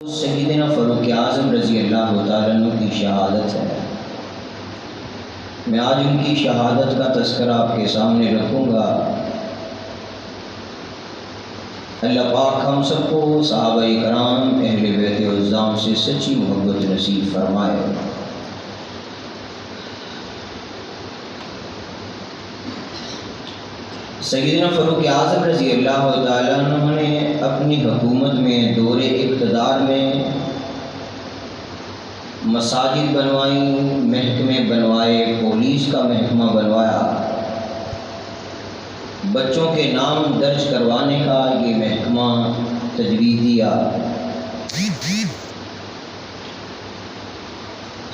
سیدنا فاروق اعظم رضی اللہ تعالیٰ عنہ کی شہادت ہے۔ میں آج ان کی شہادت کا تذکرہ آپ کے سامنے رکھوں گا۔ اللہ پاک ہم سب کو صحابہ کرام اہل بیت عظام سے سچی محبت نصیب فرمائے۔ سیدنا فاروق اعظم رضی اللہ تعالیٰ عنہ نے اپنی حکومت میں دور اقتدار میں مساجد بنوائیں، محکمے بنوائے، پولیس کا محکمہ بنوایا، بچوں کے نام درج کروانے کا یہ محکمہ تجویز دیا۔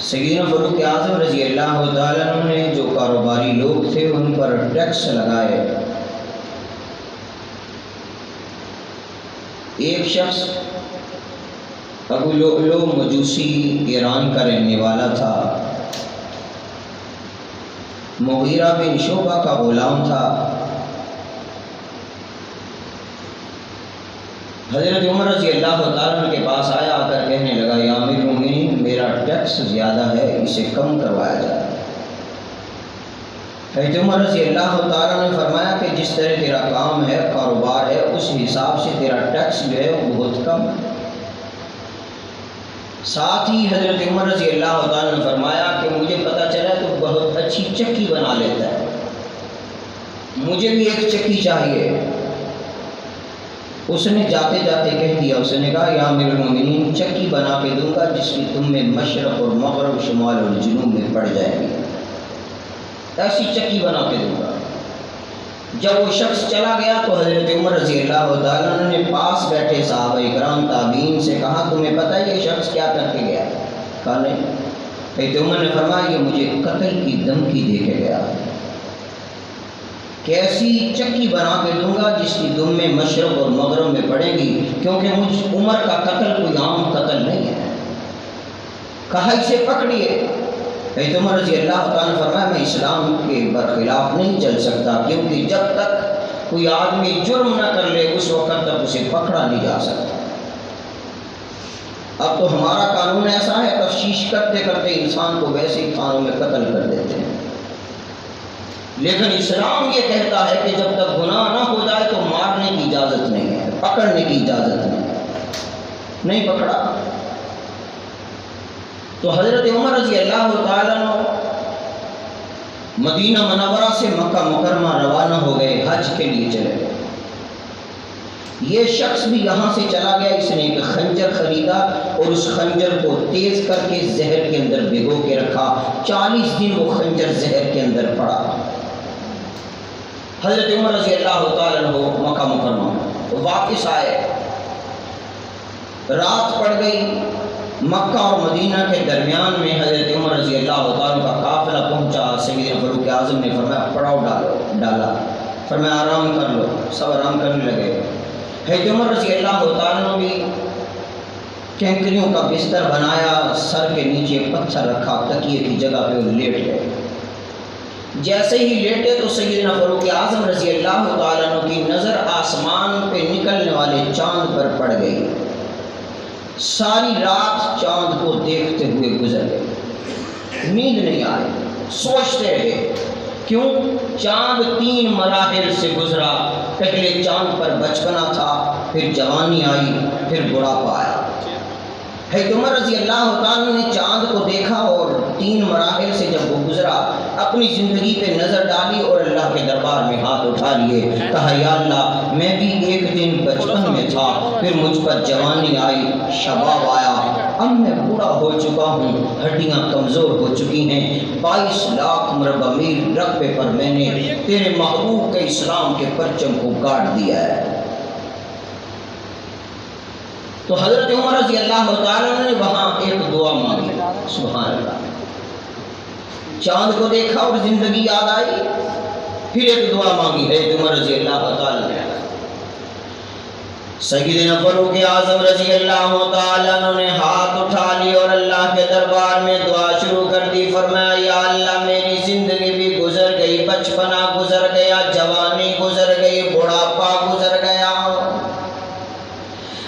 سیدنا فاروق اعظم رضی اللہ تعالیٰ عنہ نے جو کاروباری لوگ تھے ان پر ٹیکس لگائے۔ ایک شخص ابو لؤلؤ مجوسی ایران کا رہنے والا تھا، مغیرہ بن شعبہ کا غلام تھا۔ حضرت عمر رضی اللہ تعالیٰ عنہ کے پاس آیا، آ کر کہنے لگا یا امیر المومنین میرا ٹیکس زیادہ ہے، اسے کم کروایا جائے۔ حضرت عمر رضی اللہ تعالیٰ نے فرمایا کہ جس طرح تیرا کام ہے، کاروبار ہے، اس حساب سے تیرا ٹیکس جو ہے وہ بہت کم ہے۔ ساتھ ہی حضرت عمر رضی اللہ تعالیٰ نے فرمایا کہ مجھے پتہ چلا تو بہت اچھی چکی بنا لیتا ہے، مجھے بھی ایک چکی چاہیے۔ اس نے جاتے جاتے کہہ دیا، اس نے کہا یا امیر المومنین چکی بنا کے دوں گا جس کی تم میں مشرق اور مغرب، شمال اور جنوب میں پڑ جائے گی، ایسی چکی بنا کے دوں گا۔ جب وہ شخص چلا گیا تو حضرت عمر رضی اللہ تعالیٰ عنہ نے پاس بیٹھے صحابہ کرام تابعین سے کہا تمہیں پتہ ہے یہ شخص کیا کر کے گیا؟ کہا نہیں۔ حضرت عمر نے فرمایا یہ مجھے قتل کی دھمکی دے کے گیا کہ ایسی چکی بنا کے دوں گا جس کی دم میں مشرق اور مغرب میں پڑے گی، کیونکہ مجھ عمر کا قتل کوئی عام قتل نہیں ہے۔ کہا اسے پکڑیے۔ حضرت عمر رضی اللہ تعالیٰ نے فرمایا میں اسلام کے برخلاف نہیں چل سکتا، کیونکہ جب تک کوئی آدمی جرم نہ کر لے اس وقت تک اسے پکڑا نہیں جا سکتا۔ اب تو ہمارا قانون ایسا ہے، تفتیش کرتے کرتے انسان کو ویسے ہی تھانوں میں قتل کر دیتے ہیں، لیکن اسلام یہ کہتا ہے کہ جب تک گناہ نہ ہو جائے تو مارنے کی اجازت نہیں ہے، پکڑنے کی اجازت نہیں پکڑا۔ تو حضرت عمر رضی اللہ تعالیٰ عنہ مدینہ منورہ سے مکہ مکرمہ روانہ ہو گئے، حج کے لیے چلے گئے۔ یہ شخص بھی یہاں سے چلا گیا، اس نے ایک خنجر خریدا اور اس خنجر کو تیز کر کے زہر کے اندر بھگو کے رکھا۔ 40 دن وہ خنجر زہر کے اندر پڑا۔ حضرت عمر رضی اللہ تعالیٰ عنہ مکہ مکرمہ واپس آئے، رات پڑ گئی۔ مکہ اور مدینہ کے درمیان میں حضرت عمر رضی اللہ تعالیٰ کا قافلہ پہنچا۔ سیدنا فاروق اعظم نے فرمایا پڑاؤ ڈالا، فرمایا آرام کر لو، سب آرام کرنے لگے۔ حضرت عمر رضی اللہ تعالیٰ نے بھی کینکریوں کا بستر بنایا، سر کے نیچے پتھر رکھا، تکیے کی جگہ پہ وہ لیٹ گئے۔ جیسے ہی لیٹے تو سیدنا فاروق اعظم رضی اللہ تعالیٰ عنہ کی نظر آسمان پہ نکلنے والے چاند پر پڑ گئی۔ ساری رات چاند کو دیکھتے ہوئے گزر گئے، نیند نہیں آئی، سوچتے رہے۔ کیوں؟ چاند 3 مراحل سے گزرا، پہلے چاند پر بچپنا تھا، پھر جوانی آئی، پھر بڑھاپا آیا۔ حضرت عمر رضی اللہ تعالیٰ نے چاند کو دیکھا اور 3 مراحل سے جب وہ گزرا اپنی زندگی پہ نظر ڈالی اور اللہ کے دربار میں ہاتھ اٹھا لیے، کہا یا اللہ میں بھی ایک دن بچپن میں تھا، پھر مجھ پر جوانی آئی، شباب آیا، اب میں بوڑھا ہو چکا ہوں، ہڈیاں کمزور ہو چکی ہیں، 22 لاکھ مربع میل رقبے پر میں نے تیرے محبوب کے اسلام کے پرچم کو گاڑ دیا ہے۔ تو حضرت عمر رضی اللہ تعالیٰ نے وہاں ایک دعا مانگی، سبحان اللہ۔ چاند کو دیکھا اور زندگی یاد آئی، پھر ایک دعا مانگی حضرت عمر رضی اللہ تعالیٰ نے۔ سیدنا فاروق اعظم رضی اللہ تعالیٰ نے ہاتھ اٹھا لی اور اللہ کے دربار میں دعا شروع کر دی۔ فرمایا یا اللہ میری زندگی بھی گزر گئی، بچپنا گزر گیا، جوانی گزر گئی، بڑھاپا گزر گیا،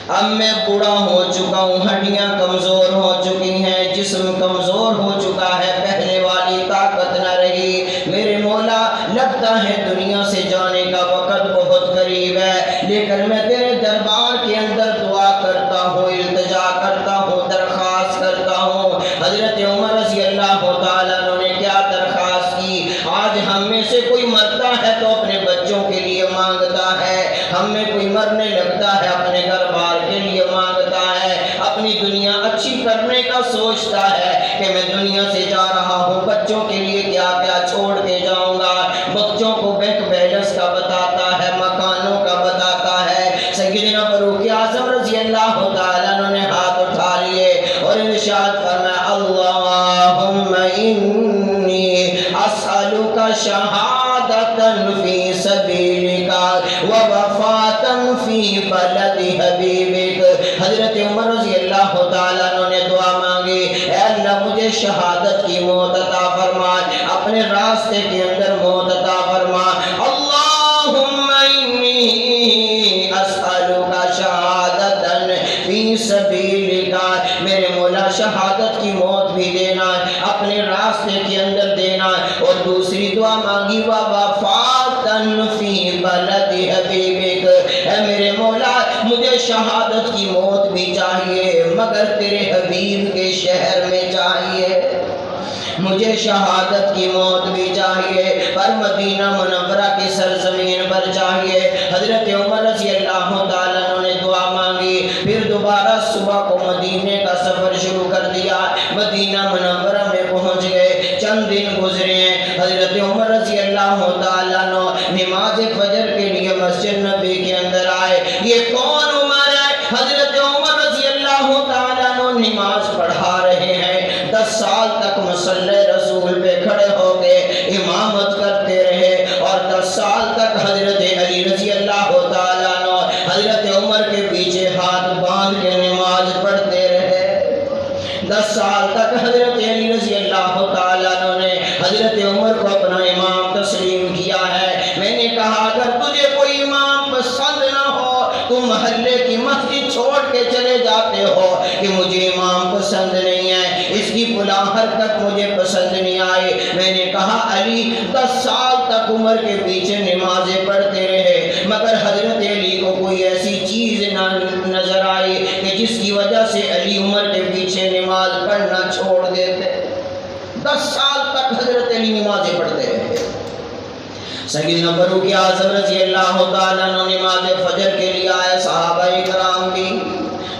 اب میں بوڑھا ہو چکا ہوں، ہڈیاں کمزور ہو چکی ہیں، جسم کمزور ہو چکا ہے، پہلے والی طاقت نہ رہی۔ میرے مولا لگتا ہے دنیا سے جانے کا وقت بہت قریب ہے، لیکن میں تیرے دربار کے اندر دعا کرتا ہوں، التجا کرتا ہوں، درخواست کرتا ہوں۔ حضرت عمر رضی اللہ تعالیٰ عنہ نے کیا درخواست کی؟ آج ہم میں سے کوئی مرتا ہے تو اپنے بچوں کے لیے مانگتا ہے، ہم میں کوئی مرنے لگتا ہے اپنے گھر بار کے لیے مانگتا ہے، اپنی دنیا اچھی کرنے کا سوچتا ہے کہ میں دنیا سے جا رہا ہوں، بچوں کے لیے کیا کیا چھوڑ کے جاؤں گا، بچوں کو بینک بیلنس کا بتاتا ہے، مکانوں کا بتاتا ہے۔ سیدنا فاروق اعظم رضی اللہ تعالیٰ عنہ نے ہاتھ اٹھا لیے اور ارشاد فرمایا اللہم انی اسألک شہادتا فی سبیلک ووفاتا فی بلد حبیبک۔ حضرت عمر رضی اللہ تعالیٰ عنہ نے دعا مانگی، اے اللہ مجھے شہادت کی موت عطا فرما، اپنے راستے کے اندر موت عطا فرما۔ اللہم انی اسألک شہادتا فی سبیلک، میرے مولا شہادت کی موت بھی دینا، اپنے راستے کے اندر دینا۔ اور دوسری دعا مانگی ووفاتا فی بلد حبیبک، اے میرے مولا مجھے شہادت کی موت بھی چاہیے مگر تیرے حبیب کے شہر میں چاہیے، مجھے شہادت کی موت بھی چاہیے پر مدینہ منورہ کی سرزمین پر چاہیے۔ حضرت عمر رضی اللہ تعالیٰ عنہ نے دعا مانگی، پھر دوبارہ صبح کو مدینے کا سفر شروع کر دیا، مدینہ منورہ میں پہنچ گئے، چند دن گزرے ہیں۔ حضرت عمر رضی اللہ تعالیٰ عنہ نماز فجر کے لیے مسجد نبی کے اندر آئے۔ یہ کون عمر ہے؟ حضرت عمر رضی اللہ تعالیٰ عنہ نماز پڑھا رہے ہیں، 10 سال تک مصلی رسول پہ کھڑے ہو کے امامت کرتے رہے، اور 10 سال تک حضرت علی رضی اللہ تعالیٰ عنہ حضرت عمر کے پیچھے ہاتھ باندھ کے نماز پڑھتے رہے۔ 10 سال تک حضرت علی رضی اللہ تعالیٰ عنہ نے حضرت عمر کو اپنا امام تسلیم کیا ہے۔ میں نے کہا اگر تجھے کوئی امام پسند نہ ہو تو محلے کی مسجد چھوڑ کے چلے جاتے ہو کہ مجھے امام پسند نہیں ہے، اس کی فلاں حرکت مجھے پسند نہیں آئی۔ میں نے کہا علی 10 سال تک عمر کے پیچھے نمازیں پڑھتے رہے مگر حضرت علی کو کوئی ایسی چیز نہ نظر آئی کہ جس کی وجہ سے علی عمر کے پیچھے نماز پڑھنا چھوڑ دیتے۔ 10 سال تک حضرت علی نمازیں پڑھتے رہے۔ سیدنا فاروق اعظم رضی اللہ تعالیٰ عنہ نماز فجر کے لیے آئے، صحابہ کرام بھی۔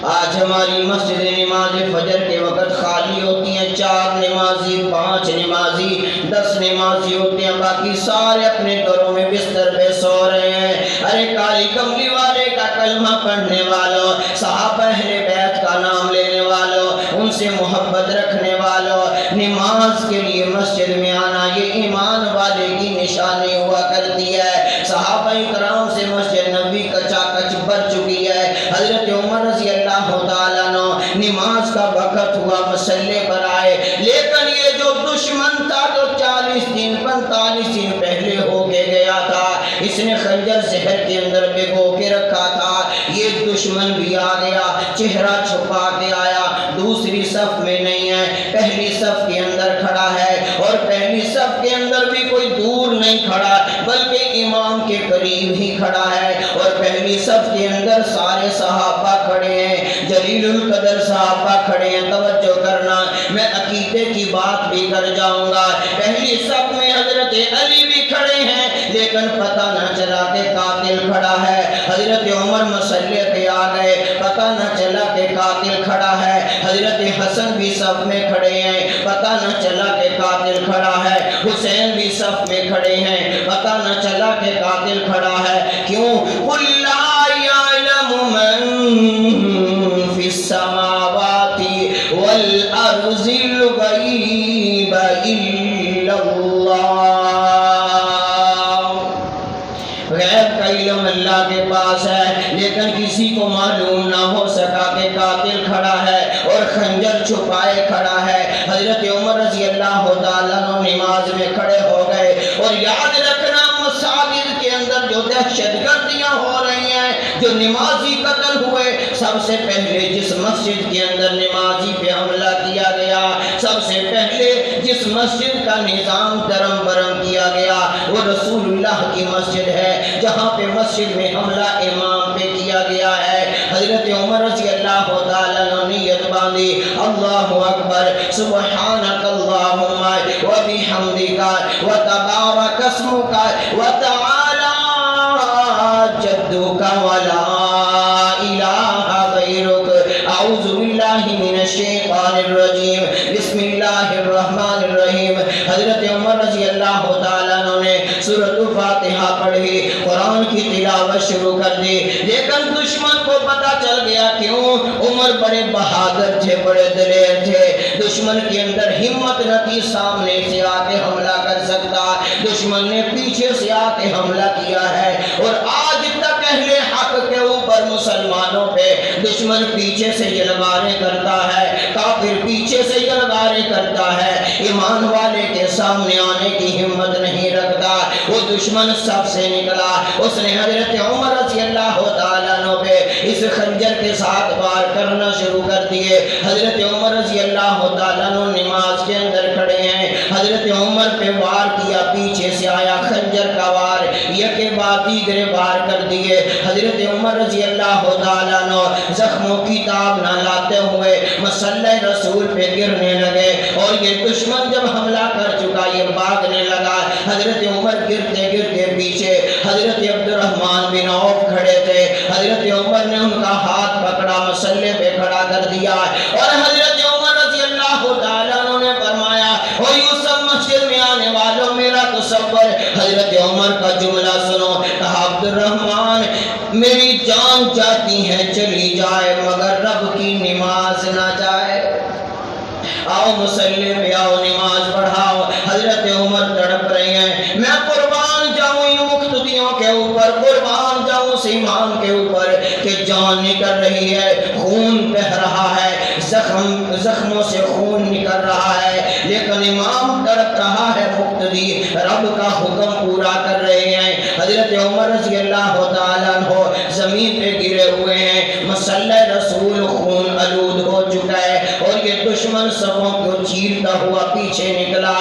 آج ہماری مسجد نماز فجر کے وقت خالی ہوتی ہیں، 4 نمازی، 5 نمازی، 10 نمازی ہوتے ہیں، باقی سارے اپنے گھروں میں بستر پہ سو رہے ہیں۔ ارے کالی کملی والے کا کلمہ پڑھنے والوں، صحابہ اہل بیت کا نام لینے والوں، ان سے محبت رکھنے والوں، نماز کے لیے مسجد میں آنا یہ ایمان والے کی نشانی ہوا کرتی ہے۔ صحابہ کرام سے مسجد نبی کچا کچ بھر چکی ہے۔ حضرت عمر رضی اللہ تعالیٰ عنہ نماز کا وقت ہوا، مصلی پر آئے، لیکن یہ جو دشمن تھا جو 40 دن 45 دن پہلے ہو کے گیا تھا، اس نے خنجر زہر کے اندر بھگو کے رکھا تھا، یہ دشمن بھی آ گیا، چہرہ چھپا کے آیا، دوسری صف میں نہیں ہے، پہلی صف کے اندر کھڑا ہے، اور پہلی صف کے اندر بھی کوئی دور نہیں کھڑا بلکہ امام کے قریب ہی کھڑا ہے، اور پہلی صف کے اندر سارے صحابہ کھڑے ہیں، جلیل القدر صحابہ کھڑے ہیں۔ توجہ کرنا، میں عقیدے کی بات بھی کر جاؤں گا۔ پہلی صف میں حضرت علی بھی کھڑے ہیں لیکن پتہ نہ چلا کہ قاتل کھڑا ہے۔ حضرت عمر مصلی پہ آ گئے، پتہ نہ چلا کہ قاتل کھڑا ہے۔ حضرت حسن بھی صف میں کھڑے ہیں، پتہ نہ چلا کہ قاتل کھڑا ہے۔ حسین بھی صف میں کھڑے ہیں، پتہ نہ چلا کہ قاتل کھڑا ہے۔ کیوں؟ قُلْ لَا يَعْلَمُ مَن فِي السَّمَاوَاتِ وَالْأَرْضِ الْغَيْبَ إِلَّا اللَّهُ۔ غیب کا علم اللہ کے پاس ہے لیکن کسی کو معلوم نہ ہو سکا کہ قاتل کھڑا ہے اور خنجر چھپائے کھڑا ہے۔ حضرت عمر رضی اللہ تعالیٰ عنہ نماز میں کھڑے ہو گئے، اور یاد رکھنا مساجد کے اندر جو دہشت گردیاں ہو رہی ہیں، جو نمازی قتل ہوئے، سب سے پہلے جس مسجد کے اندر نمازی پہ حملہ کیا گیا، سب سے پہلے جس مسجد کا نظام درم برم کیا گیا وہ رسول اللہ کی مسجد ہے، جہاں پہ مسجد میں حملہ امام پہ کیا گیا ہے۔ حضرت عمر رضی اللہ تعالیٰ عنہ نے نیت باندھی، اللہ اکبر، سبحانک اللہم و بحمدک و تبارک اسمک و تعالی جدک و لا الہ غیرک، اعوذ باللہ من الشیطان الرجیم، بسم اللہ الرحمن الرحیم۔ حضرت عمر رضی اللہ تعالیٰ عنہ نے سورۃ الفاتحہ پڑھی، قرآن کی تلاوت شروع کر دی، لیکن دشمن کو پتہ چل گیا، کیوں؟ عمر بڑے بہادر تھے، بڑے دلیر تھے، دشمن کے اندر ہمت نہ تھی سامنے سے آ کے حملہ کر سکتا، دشمن نے پیچھے سے آ کے حملہ کیا ہے، اور آج تک اہل حق کے اوپر مسلمانوں پہ دشمن پیچھے سے یلغاریں کرتا ہے، کافر پیچھے سے یلغاریں کرتا ہے، ایمان والے کے سامنے آنے کی ہمت نہیں رکھتا، وہ دشمن سب سے نکلا، اس نے حضرت عمر رضی اللہ تعالیٰ عنہ پہ اس خنجر کے ساتھ وار کرنا شروع کر دیے۔ حضرت عمر رضی اللہ تعالیٰ عنہ نماز کے اندر کھڑے ہیں، حضرت عمر پہ وار کیا، پیچھے سے آیا خنجر کا وار، یکے بعد دیگرے وار کر دیے۔ حضرت عمر رضی اللہ تعالیٰ عنہ زخموں کی تاب نہ لاتے ہوئے مصلی رسول پہ گرنے لگے، اور یہ دشمن جب حملہ کر چکا یہ بھاگنے لگا، حضرت عمر گرتے گرتے پیچھے حضرت عبد الرحمن بن عوف کھڑے تھے، حضرت عمر نے ان کا ہاتھ پکڑا، مصلی پہ کھڑا کر دیا، اور حضرت عمر رضی اللہ تعالیٰ عنہ نے فرمایا، او یوسف مسجد میں آنے والوں میرا تصور، حضرت عمر کا جملہ سنو، کہا عبد الرحمن میری جان جاتی ہے چلی جائے مگر رب کی نماز نہ جائے، آؤ مصلی پہ آؤ، نماز پڑھاؤ۔ حضرت عمر تڑپ رہے ہیں، میں قربان جاؤں ان مقتدیوں کے اوپر، قربان جاؤں اس امام کے اوپر کہ جان نکل رہی ہے، خون بہ رہا ہے، زخموں سے خون نکل رہا ہے، لیکن امام تڑپ رہا ہے، مقتدی رب کا حکم پورا کر رہے ہیں۔ حضرت عمر رضی اللہ تعالیٰ عنہ زمین پہ گرے ہوئے ہیں، مصلی رسول خون آلود ہو چکا ہے، اور یہ دشمن سبوں کو چیرتا ہوا پیچھے نکلا۔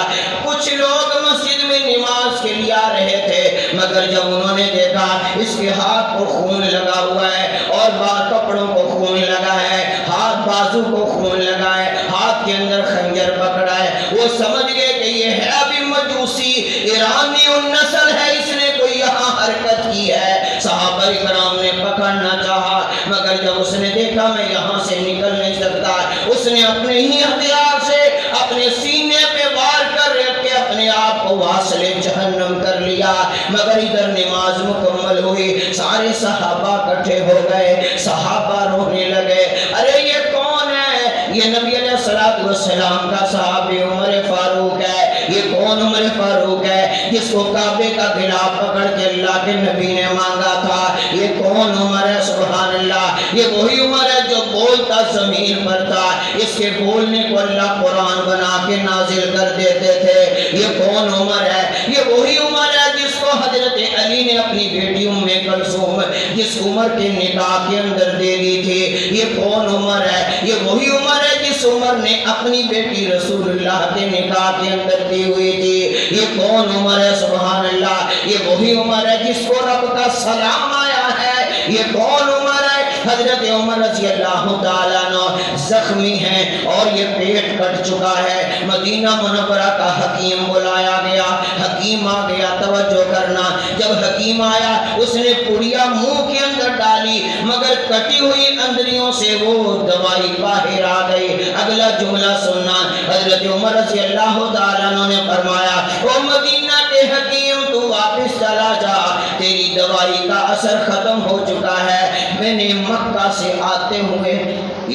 کچھ لوگ مسجد میں نماز کے لیے آ رہے تھے، مگر جب انہوں نے دیکھا اس کے ہاتھ کو خون لگا ہوا ہے، اور کپڑوں کو خون لگا ہے، ہاتھ بازو کو خون لگا ہے، ہاتھ کے اندر خنجر پکڑا ہے، وہ سمجھ گئے کہ یہ ہے ابھی مجوسی ایرانی النسل ہے، اس نے کوئی یہاں حرکت کی ہے۔ صحابہ کرام نے پکڑنا چاہا، مگر جب اس نے دیکھا میں یہاں سے نکل نہیں سکتا، اس نے اپنے ہی ہتھیار سے اپنے سینے پہ وار کر رکھ کے اپنے آپ کو واصل جہنم کر لیا۔ مگر ادھر نماز مکمل ہوئی، سارے صحابہ اکٹھے ہو گئے، صحابہ رونے لگے، ارے یہ کون ہے؟ یہ نبی علیہ السلام کا صحابی عمر فاروق ہے۔ یہ کون عمر فاروق ہے جس کو کعبے کا غلاف پکڑ کے اللہ کے نبی نے مانگا تھا؟ یہ کون عمر ہے؟ سبحان اللہ، یہ وہی عمر ہے جو بولتا زمین پر تھا، اس کے بولنے کو اللہ قرآن بنا کے نازل کر دیتے تھے۔ یہ کون عمر ہے؟ یہ وہی عمر ہے جس کو حضرت علی نے اپنی بیٹی ام کلثوم جس عمر کے نکاح کے اندر دے دی تھی۔ یہ کون عمر ہے؟ یہ وہی عمر ہے جس عمر نے اپنی بیٹی رسول اللہ کے نکاح کے اندر دی ہوئی تھی۔ یہ کون عمر ہے؟ سبحان اللہ، یہ وہی عمر ہے جس کو رب کا سلام آیا ہے۔ یہ کون عمر ہے؟ حضرت عمر رضی اللہ تعالیٰ عنہ زخمی ہیں اور یہ پیٹ کٹ چکا ہے، مدینہ منورہ کا حکیم بلایا گیا، حکیم آ گیا، توجہ کرنا، جب حکیم آیا اس نے پڑیا منہ کے اندر ڈالی، مگر کٹی ہوئی اندریوں سے وہ دوائی باہر آ گئی۔ اگلا جملہ سننا، حضرت عمر رضی اللہ تعالیٰ عنہ نے فرمایا، او مدینہ کے حکیم تو واپس چلا جا، تیری دوائی کا اثر ختم ہو چکا ہے۔ میں نے مکہ سے آتے ہوئے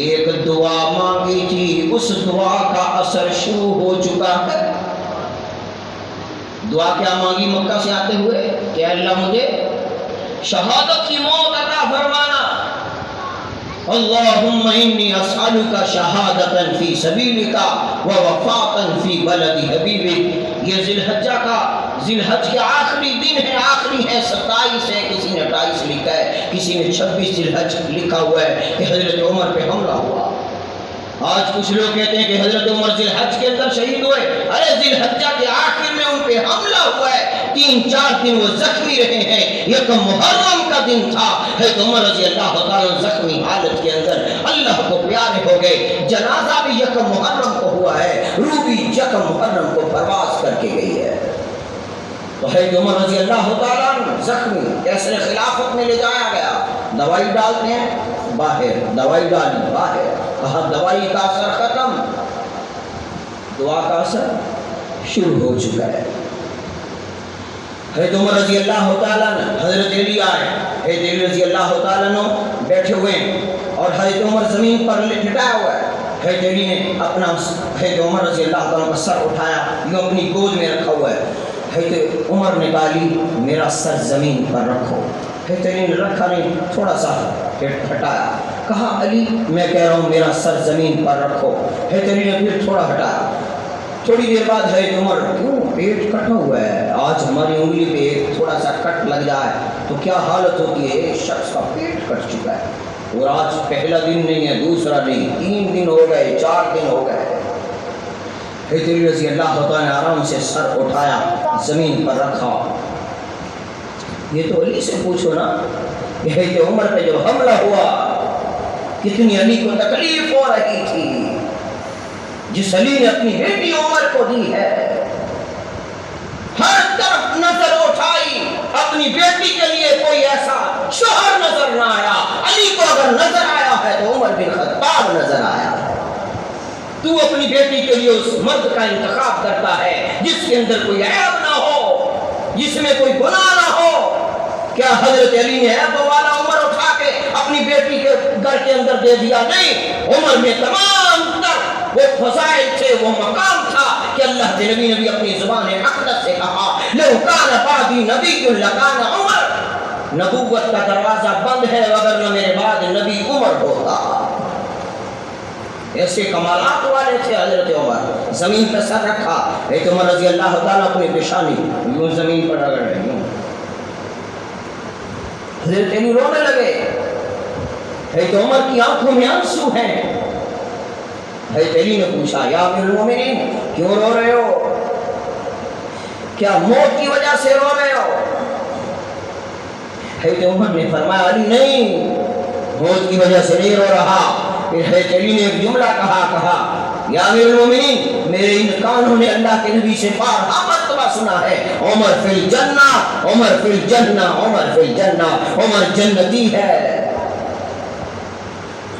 ایک دعا مانگی تھی، اس دعا کا اثر شروع ہو چکا ہے۔ دعا کیا مانگی مکہ سے آتے ہوئے کہ اللہ مجھے شہادت کی موت عطا فرمانا، اللہم انی اسألک شہادتا فی سبیلک و وفاقا فی بلد حبیبک۔ یہ ذی الحجہ کا ذی الحج کے آخری دن ہے، آخری ہے، 27 ہے، کسی نے 28 لکھا ہے، کسی نے 26 ذی الحج لکھا ہوا ہے کہ حضرت عمر پہ حملہ ہوا۔ آج کچھ لوگ کہتے ہیں کہ حضرت عمر ذی الحج کے اندر شہید ہوئے، ارے ذی الحجہ کے آخر میں ان پہ حملہ ہوا ہے، 3-4 دن وہ زخمی رہے ہیں، یکم محرم کا دن تھا، حضرت عمر رضی اللہ تعالیٰ زخمی حالت کے اندر اللہ کو پیارے ہو گئے، جنازہ بھی یکم محرم کو ہوا ہے، روح بھی یکم محرم کو پرواز کر کے گئی ہے۔ تو حضرت عمر رضی اللہ تعالیٰ زخمی کیسے خلافت میں لے جایا گیا، دوائی ڈالتے ہیں باہر، دوائی ڈالی باہر، کہا دوائی کا اثر ختم، دعا کا اثر شروع ہو چکا ہے۔ حضرت عمر رضی اللہ تعالیٰ نے حضرت علی آئے، حضرت علی رضی اللہ تعالیٰ نے بیٹھے ہوئے ہیں اور حضرت عمر زمین پر لٹایا ہوا ہے، حضرت علی نے اپنا حضرت عمر رضی اللہ تعالیٰ کا سر اٹھایا، یوں اپنی گود میں رکھا ہوا ہے، حضرت عمر نے کہا علی میرا سر زمین پر رکھو، حضرت علی نے رکھا نہیں، تھوڑا سا ہٹایا، کہا علی میں کہہ رہا ہوں میرا سر زمین پر رکھو، حضرت علی نے پھر تھوڑا ہٹایا، تھوڑی دیر بعد حضرت عمر کیوں پیٹ کٹا ہوا ہے، آج ہماری انگلی پہ تھوڑا سا کٹ لگ جائے تو کیا حالت ہوتی ہے، ایک شخص کا پیٹ کٹ چکا ہے، اور آج پہلا دن نہیں ہے، دوسرا نہیں، 3 دن ہو گئے، 4 دن ہو گئے۔ حضرت علی رضی اللہ تعالیٰ نے آرام سے سر اٹھایا، زمین پر رکھا۔ یہ تو علی سے پوچھو نا کہ حضرت عمر پہ جب حملہ ہوا کتنی علی کو تکلیف ہو رہی تھی، جس علی نے اپنی بیٹی عمر کو دی ہے، ہر طرف نظر اٹھائی، اپنی بیٹی کے لیے کوئی ایسا شوہر نظر نہ آیا، علی کو اگر نظر آیا ہے تو عمر بن خطاب نظر آیا ہے۔ تو اپنی بیٹی کے لیے اس مرد کا انتخاب کرتا ہے جس کے اندر کوئی عیب نہ ہو، جس میں کوئی گناہ نہ ہو۔ کیا حضرت علی نے عیب والا عمر اٹھا کے اپنی بیٹی کے گھر کے اندر دے دیا؟ نہیں، عمر میں تمام تر وہ فضائل تھے، وہ مقام تھا کہ اللہ کے نبی نے بھی اپنی زبان اقدس سے کہا لو کان بعدی نبی لکان عمر، نبوت کا دروازہ بند ہے وگرنہ میرے بعد نبی عمر ہوتا۔ ایسے کمالات والے تھے حضرت عمر، زمین پہ سر رکھا، حضرت عمر رضی اللہ تعالیٰ اپنی پیشانی یوں زمین پر رگڑ رہے ہیں، حضرت علی رونے لگے، حضرت عمر کی آنکھوں میں آنسو ہیں۔ حضرت علی نے پوچھا یا امیر المومنین کیوں رو رہے ہو، کیا موت کی وجہ سے رو رہے ہو؟ حضرت عمر نے فرمایا علی نہیں، موت کی وجہ سے نہیں رو رہا۔ پھر حضرت علی نے ایک جملہ کہا یا امیر المومنین میرے ان کانوں نے اللہ کے نبی سے بارہا مرتبہ سنا ہے عمر فی الجنہ، عمر فی الجنہ، عمر فی الجنہ، عمر جنتی ہے۔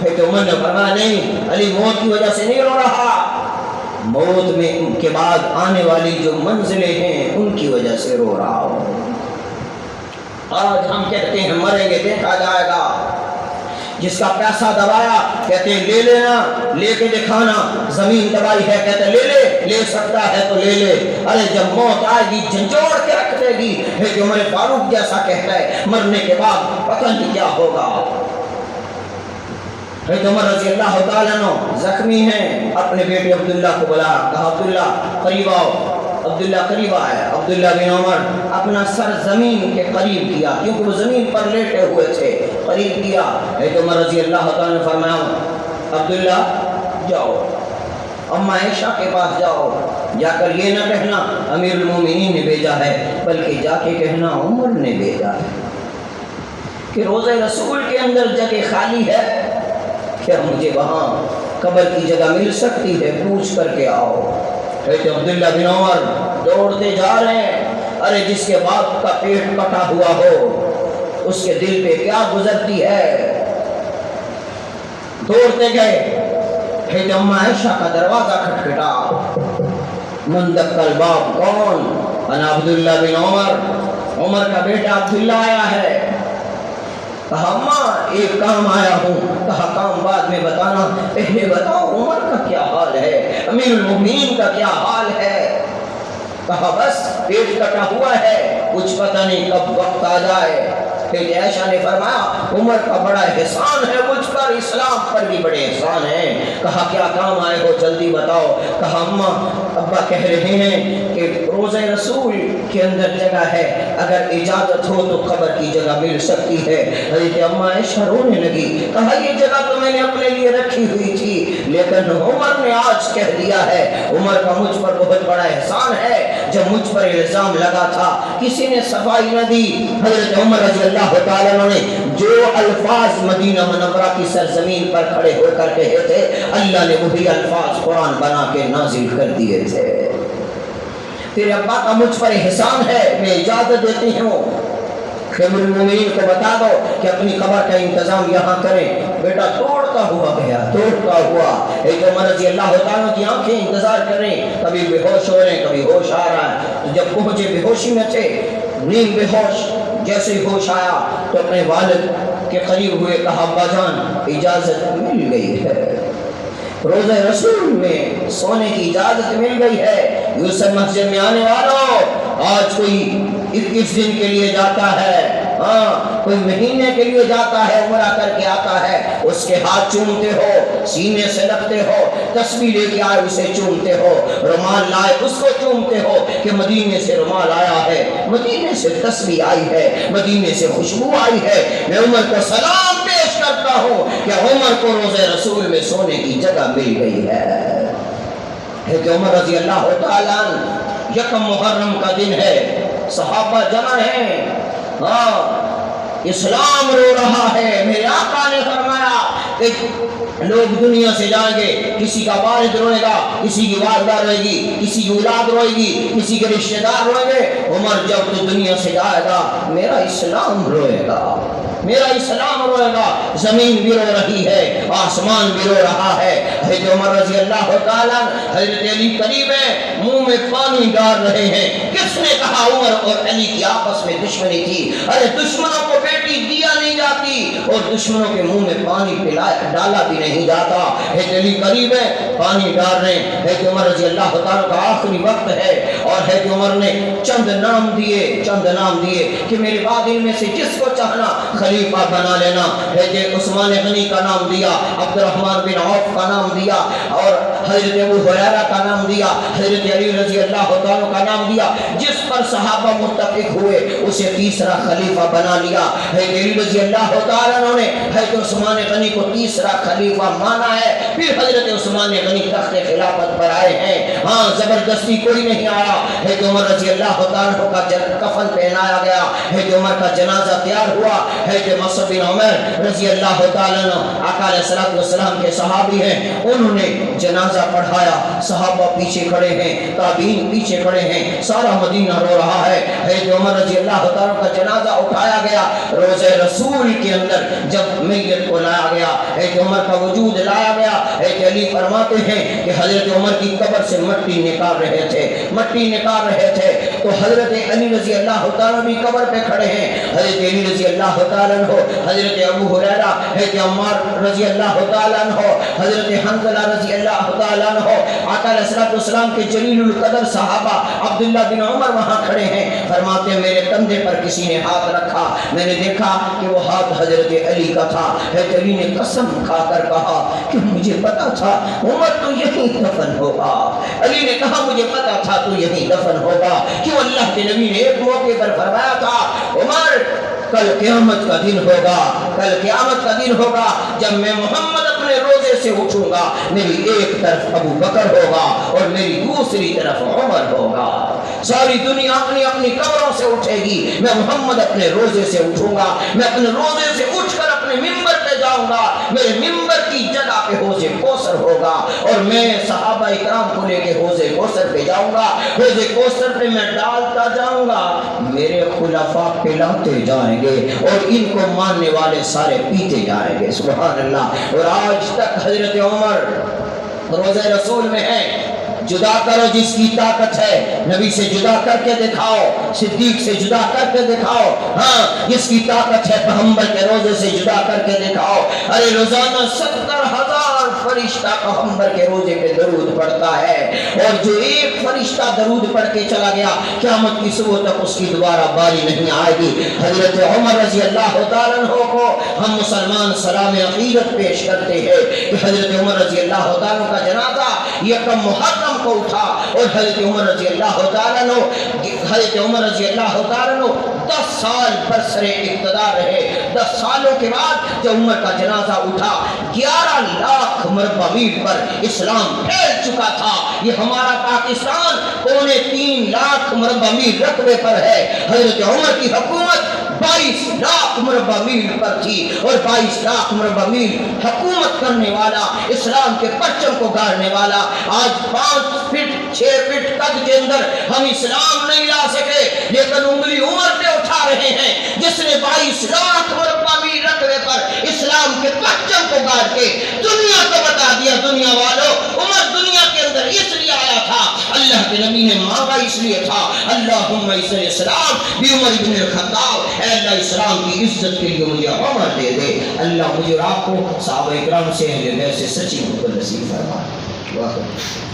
حضرت عمر نے فرمایا نہیں علی موت کی وجہ سے نہیں رو رہا، موت میں ان کے بعد آنے والی جو منزلیں ہیں ان کی وجہ سے رو رہا ہوں۔ آج ہم کہتے ہیں مریں گے دیکھا جائے گا، جس کا پیسہ دبایا کہتے ہیں لے لینا، لے کے دکھانا، زمین دبائی ہے کہتے ہیں لے سکتا ہے تو لے لے، ارے جب موت آئے گی جھنجھوڑ کے رکھ دے گی۔ حضرت عمر فاروق جیسا کہتا ہے مرنے کے بعد پتہ نہیں کیا ہوگا۔ حضرت عمر رضی اللہ تعالیٰ عنہ زخمی ہیں، اپنے بیٹے عبداللہ کو بلا، کہا عبداللہ قریب آؤ، عبداللہ قریب آیا، عبداللہ بن عمر اپنا سر زمین کے قریب کیا کیونکہ وہ زمین پر لیٹے ہوئے تھے، قریب کیا۔ حضرت عمر رضی اللہ تعالیٰ نے فرمایا عبداللہ جاؤ اما عائشہ کے پاس جاؤ، جا کر یہ نہ کہنا امیر المومنین نے بھیجا ہے، بلکہ جا کے کہنا عمر نے بھیجا ہے کہ روضہ رسول کے اندر جگہ خالی ہے، کیا مجھے وہاں قبر کی جگہ مل سکتی ہے، پوچھ کر کے آؤ۔ حضرت عبداللہ بن عمر دوڑتے جا رہے ہیں، ارے جس کے باپ کا پیٹ کٹا ہوا ہو اس کے دل پہ کیا گزرتی ہے، دوڑتے گئے۔ حضرت اما عائشہ کا دروازہ کھٹکھٹا، من دق الباب کون؟ انا عبداللہ بن عمر، عمر کا بیٹا عبداللہ آیا ہے۔ کہا اماں ایک کام آیا ہوں، کہا کام بعد میں بتانا، پہلے بتاؤ عمر کا کیا حال ہے، امیر المومنین کا کیا حال ہے؟ کہا بس پیٹ کٹا ہوا ہے، کچھ پتہ نہیں کب وقت آ جائے۔ عائشہ نے فرمایا عمر کا بڑا احسان ہے مجھ پر، اسلام پر بھی بڑے احسان ہیں۔ کہا کیا کام آئے ہو جلدی بتاؤ۔ کہا اماں ابا کہہ رہے ہیں کہ روضہ رسول کے اندر جگہ ہے، اگر اجازت ہو تو قبر کی جگہ مل سکتی ہے۔ حضرت اماں عائشہ رونے لگی، کہا یہ جگہ تو میں نے اپنے لیے رکھی ہوئی تھی، لیکن عمر نے آج کہہ دیا ہے۔ عمر کا مجھ پر بہت بڑا احسان ہے، جب مجھ پر الزام لگا تھا کسی نے صفائی نہ دی، حضرت عمر رضی اللہ تعالیٰ عنہ نے جو الفاظ مدینہ منورہ کی سرزمین پر کھڑے ہو کر کہے تھے، اللہ نے وہی الفاظ قرآن بنا کے نازل کر دیے تھے۔ تیرے ابا کا مجھ پر احسان ہے، میں اجازت دیتی ہوں کہ مومنین کو بتا دو کہ اپنی قبر کا انتظام یہاں کریں۔ بیٹا توڑتا ہوا گیا، توڑتا ہوا۔ ایک عمر رضی اللہ تعالیٰ کی آنکھیں انتظار کر رہی، کبھی بے ہوش ہو رہے ہیں، کبھی ہوش آ رہا ہے۔ تو جب پہنچے بے ہوشی میں تھے، نیم بے ہوش، جیسے ہوش آیا تو اپنے والد کے قریب ہوئے، کہا ابا جان اجازت مل گئی ہے، روزہ رسول میں سونے کی اجازت مل گئی ہے۔ یوسف مسجد میں آنے والوں، آج کوئی 21 دن کے لیے جاتا ہے، ہاں کوئی مہینے کے لیے جاتا ہے، عمرہ کر کے آتا ہے، اس کے ہاتھ چومتے ہو، سینے سے لگتے ہو، تسبیح لے کے آئے اسے چومتے ہو، رومال لائے اس کو چومتے ہو کہ مدینے سے رومال آیا ہے، مدینے سے تسبیح آئی ہے، مدینے سے خوشبو آئی ہے۔ میں عمر کو سلام پیش کرتا ہوں کہ عمر کو روزہ رسول میں سونے کی جگہ مل گئی ہے۔ کہ عمر رضی اللہ تعالیٰ عنہ، یکم محرم کا دن ہے، صحابہ جمع ہیں، ہاں اسلام رو رہا ہے۔ میرے آقا نے فرمایا کہ لوگ دنیا سے جائیں گے، کسی کا والد روئے گا، کسی کی والدہ روئے گی، کسی کی اولاد روئے گی، کسی کے رشتہ دار روئیں گے۔ عمر جب تو دنیا سے جائے گا میرا اسلام روئے گا، میرا اسلام روئے گا۔ زمین بھی رو رہی ہے، آسمان بھی رو رہا ہے۔ حضرت عمر رضی اللہ تعالیٰ حضرت علی قریب ہے، منہ میں پانی ڈال رہے ہیں۔ کس نے کہا عمر اور علی کی آپس میں دشمنی تھی؟ ارے دشمنوں کو بیٹی دیا نہیں جاتی اور دشمنوں کے منہ میں پانی ڈالا بھی نہیں جاتا۔ حضرت علی قریب ہے، پانی ڈال رہے ہیں۔ حضرت عمر رضی اللہ تعالیٰ کا آخری وقت ہے اور حضرت عمر نے چند نام دیے کہ میرے بعد ان میں سے جس کو چاہنا خلیفہ بنا لینا۔ حضرت عثمان غنی کا نام دیا، عبد الرحمن بن عوف کا نام دیا اور حضرت ابو ہریرہ کا نام دیا، حضرت علی رضی اللہ تعالیٰ کا نام دیا۔ جس پر صحابہ متفق ہوئے اسے تیسرا خلیفہ بنا لیا۔ حضرت علی رضی اللہ تعالیٰ نے حضرت عثمان غنی کو تیسرا خلیفہ مانا ہے۔ پھر حضرت عثمان غنی تخت خلافت پر آئے ہیں۔ ہاں زبردستی کوئی نہیں آیا۔ حضرت عمر رضی اللہ تعالیٰ کا کفن پہنایا گیا، حضرت عمر کا جنازہ تیار ہوا۔ حضرت مصعب بن عمر رضی اللہ تعالیٰ عنہ آقا علیہ الصلوۃ والسلام کے صحابی ہیں، انہوں نے جنازہ پڑھایا۔ صحابہ پیچھے کھڑے ہیں، تابعین پیچھے کھڑے ہیں، سارا مدینہ رو رہا ہے۔ حضرت عمر رضی اللہ تعالیٰ کا جنازہ اٹھایا گیا۔ روزہ رسول کے اندر جب میت کو لایا گیا، حضرت عمر کا وجود لایا گیا، حضرت علی فرماتے ہیں کہ حضرت عمر کی قبر سے مٹی نکال رہے تھے تو حضرت علی رضی اللہ تعالیٰ بھی قبر پہ کھڑے ہیں۔ حضرت علی رضی اللہ تعالیٰ عنہ، حضرت ابو ہریرہ، حضرت عمار رضی اللہ تعالیٰ عنہ، حضرت حنظلہ رضی اللہ تعالیٰ عنہ، آقا علیہ الصلوۃ والسلام کے جلیل القدر صحابہ عبداللہ بن عمر وہاں کھڑے ہیں۔ فرماتے ہیں میرے کندھے پر کسی نے ہاتھ رکھا، میں نے دیکھا کہ وہ ہاتھ حضرت علی کا تھا۔ حضرت علی نے قسم کھا کر کہا کہ مجھے پتا تھا عمر تو یہیں دفن ہوگا۔ علی نے کہا مجھے پتا تھا تو یہیں دفن ہوگا، کیوں اللہ کے نبی نے ایک موقع پر فرمایا تھا عمر کل قیامت کا دن ہوگا جب میں محمد اپنے روزے سے اٹھوں گا، میری ایک طرف ابو بکر ہوگا اور میری دوسری طرف عمر ہوگا۔ ساری دنیا اپنی اپنی قبروں سے اٹھے گی، میں محمد اپنے روزے سے اٹھوں گا، میں اپنے روزے سے اٹھ کر اپنے ممبر پہ جاؤں گا، میرے ممبر کی جگہ پہ حوض کوثر ہوگا اور میں صحابہ اکرام کو لے کے حوض کوثر پہ جاؤں گا، حوض کوثر پہ میں ڈالتا جاؤں گا، میرے خلفاء پلاتے جائیں گے اور ان کو ماننے والے سارے پیتے جائیں گے۔ سبحان اللہ۔ اور آج تک حضرت عمر روزہ رسول میں ہے۔ جدا کرو جس کی طاقت ہے، نبی سے جدا کر کے دکھاؤ، صدیق سے جدا کر کے دکھاؤ، ہاں جس کی طاقت ہے پیغمبر کے روزے سے جدا کر کے دکھاؤ۔ ارے روزانہ 70,000 فرشتہ پیغمبر کے روزے پہ درود پڑھتا ہے، اور جو ایک فرشتہ درود پڑھ کے چلا گیا قیامت کی صبح تک اس کی دوبارہ باری نہیں آئے گی۔ حضرت عمر رضی اللہ تعالیٰ عنہ کو ہم مسلمان سلام عقیدت پیش کرتے ہیں کہ حضرت عمر رضی اللہ تعالیٰ کا جنازہ یکم محرم کو اٹھا، اور حضرت عمر رضی اللہ تعالیٰ عنہ 10 سال برسر اقتدار رہے۔ 10 سالوں کے بعد جب عمر کا جنازہ اٹھا 11 لاکھ مربع میل پر اسلام پھیل چکا تھا۔ یہ ہمارا پاکستان 3.25 لاکھ مربع میل رقبے پر ہے، حضرت عمر کی حکومت 22 لاکھ مربع میل پر تھی، اور 22 لاکھ مربع میل حکومت کرنے والا، اسلام کے پرچم کو گاڑنے والا، آج 5 فٹ 6 فٹ قد کے اندر ہم اسلام نہیں لا سکے، لیکن انگلی عمر پہ اٹھا رہے ہیں جس نے 22 لاکھ مربع میل رقبے پر اسلام کے پرچم کو گاڑ کے دنیا کو بتا دیا، دنیا والوں عمر دنیا کے اندر اس لیے آیا تھا، اللہ کے نبی نے مانگا اس لیے تھا، اللہم اعز الاسلام بعمر بن الخطاب، اے اللہ اسلام کی عزت کے لیے مجھے عمر دے دے۔ اللہ مجھے اور آپ کو صحابہ اکرام سے اہل بیت سے سچی محبت نصیب فرمائے۔